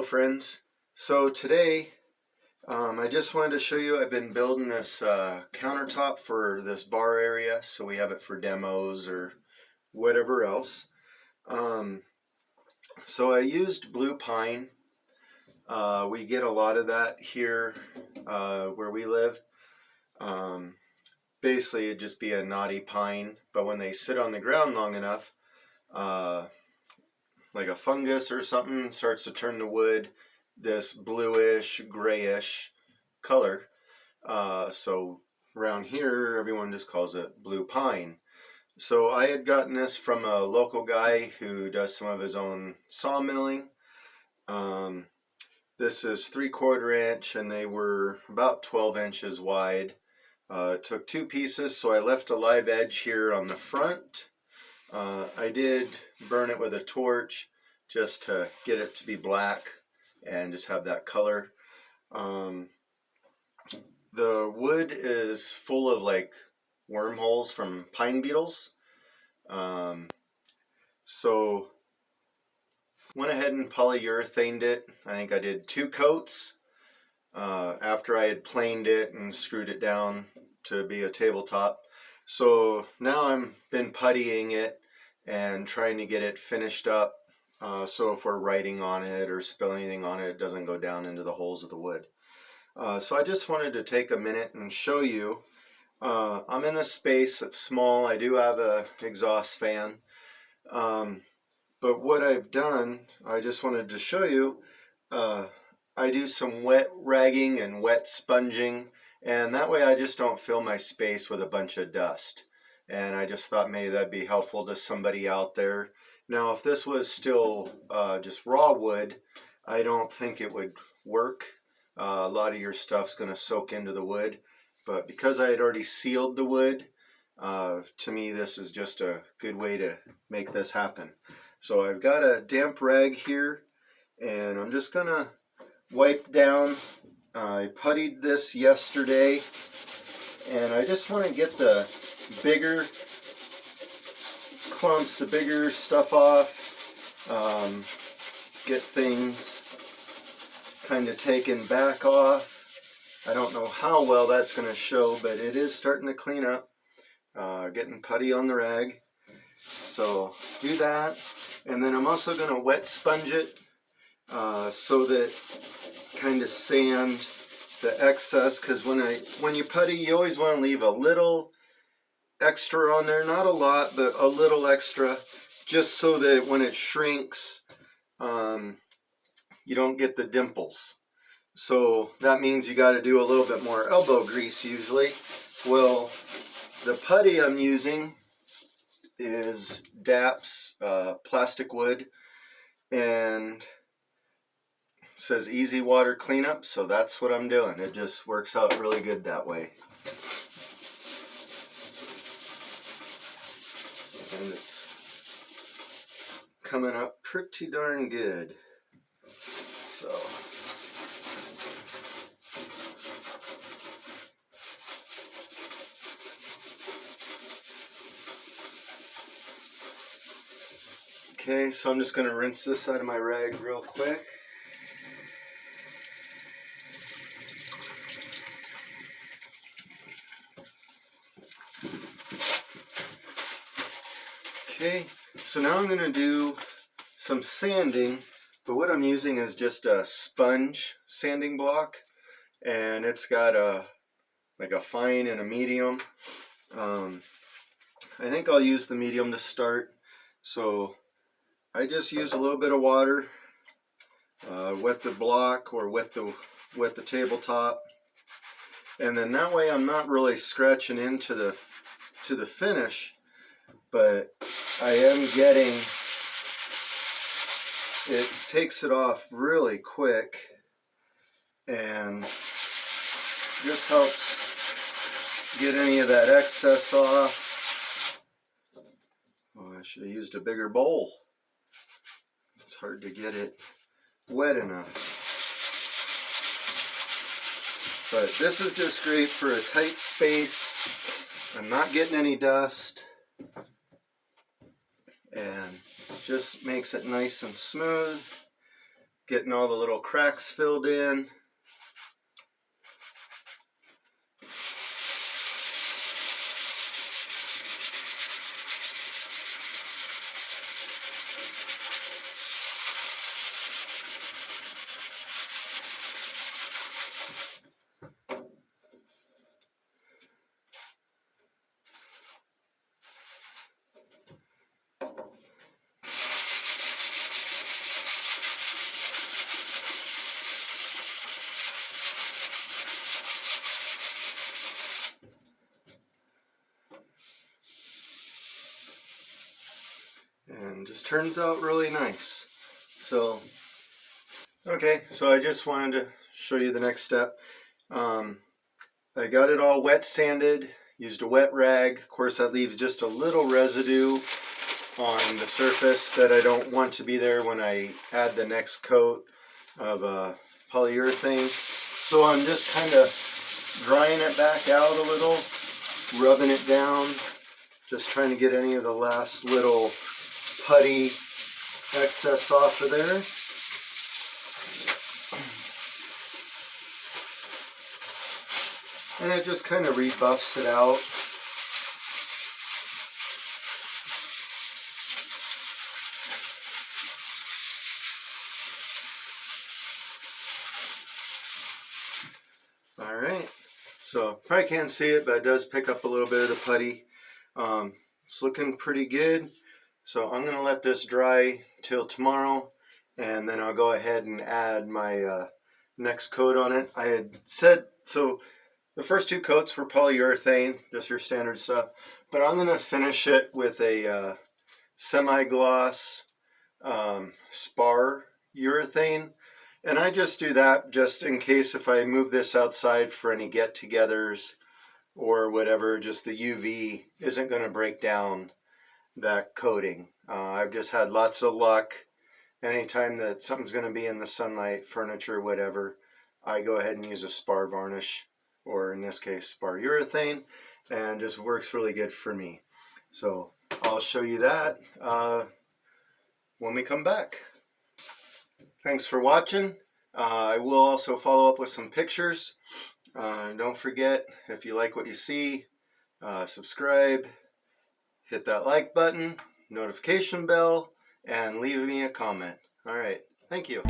friends. So today I just wanted to show you I've been building this countertop for this bar area, so we have it for demos or whatever else. So I used blue pine. We get a lot of that here where we live. Basically it'd just be a knotty pine, but when they sit on the ground long enough, like a fungus or something starts to turn the wood this bluish, grayish color. So around here, everyone just calls it blue pine. So I had gotten this from a local guy who does some of his own sawmilling. This is 3/4 inch and they were about 12 inches wide. It took 2 pieces, so I left a live edge here on the front. I did burn it with a torch just to get it to be black and just have that color. The wood is full of like wormholes from pine beetles. So went ahead and polyurethaned it. I think I did 2 coats after I had planed it and screwed it down to be a tabletop. So now I'm been puttying it and trying to get it finished up, so if we're writing on it or spill anything on it, it doesn't go down into the holes of the wood. So I just wanted to take a minute and show you. I'm in a space that's small. I do have a exhaust fan, but what I've done, I just wanted to show you, I do some wet ragging and wet sponging, and that way I just don't fill my space with a bunch of dust. And I just thought maybe that'd be helpful to somebody out there. Now if this was still just raw wood, I don't think it would work. A lot of your stuff's going to soak into the wood, but because I had already sealed the wood, to me this is just a good way to make this happen. So I've got a damp rag here and I'm just going to wipe down. I puttied this yesterday and I just want to get the bigger clumps, the bigger stuff off, get things kind of taken back off. I don't know how well that's going to show, but it is starting to clean up, getting putty on the rag. So do that, and then I'm also going to wet sponge it so that kind of sand the excess, because when you putty, you always want to leave a little extra on there, not a lot, but a little extra, just so that when it shrinks, you don't get the dimples. So that means you got to do a little bit more elbow grease usually. Well, the putty I'm using is DAP's plastic wood, and it says easy water cleanup, so that's what I'm doing. It just works out really good that way. And it's coming up pretty darn good. So okay, so I'm just going to rinse this out of my rag real quick. Okay, so now I'm going to do some sanding, but what I'm using is just a sponge sanding block, and it's got like a fine and a medium. I think I'll use the medium to start. So I just use a little bit of water, wet the block or wet the tabletop, and then that way I'm not really scratching into the finish, but I am getting, it takes it off really quick and just helps get any of that excess off. Oh, I should have used a bigger bowl. It's hard to get it wet enough. But this is just great for a tight space. I'm not getting any dust. And just makes it nice and smooth. Getting all the little cracks filled in. And just turns out really nice. So, okay, so I just wanted to show you the next step. I got it all wet sanded, used a wet rag. Of course, that leaves just a little residue on the surface that I don't want to be there when I add the next coat of polyurethane. So I'm just kind of drying it back out a little, rubbing it down, just trying to get any of the last little putty excess off of there. And it just kind of rebuffs it out. Alright, so probably can't see it, but it does pick up a little bit of the putty. It's looking pretty good. So I'm going to let this dry till tomorrow, and then I'll go ahead and add my next coat on it. I had said, so the first two coats were polyurethane, just your standard stuff, but I'm going to finish it with a semi-gloss spar urethane. And I just do that just in case if I move this outside for any get-togethers or whatever, just the UV isn't going to break down that coating. I've just had lots of luck. Anytime that something's going to be in the sunlight, furniture, whatever, I go ahead and use a spar varnish, or in this case, spar urethane, and just works really good for me. So I'll show you that when we come back. Thanks for watching. I will also follow up with some pictures. Don't forget, if you like what you see, subscribe, hit that like button, notification bell, and leave me a comment. All right, thank you.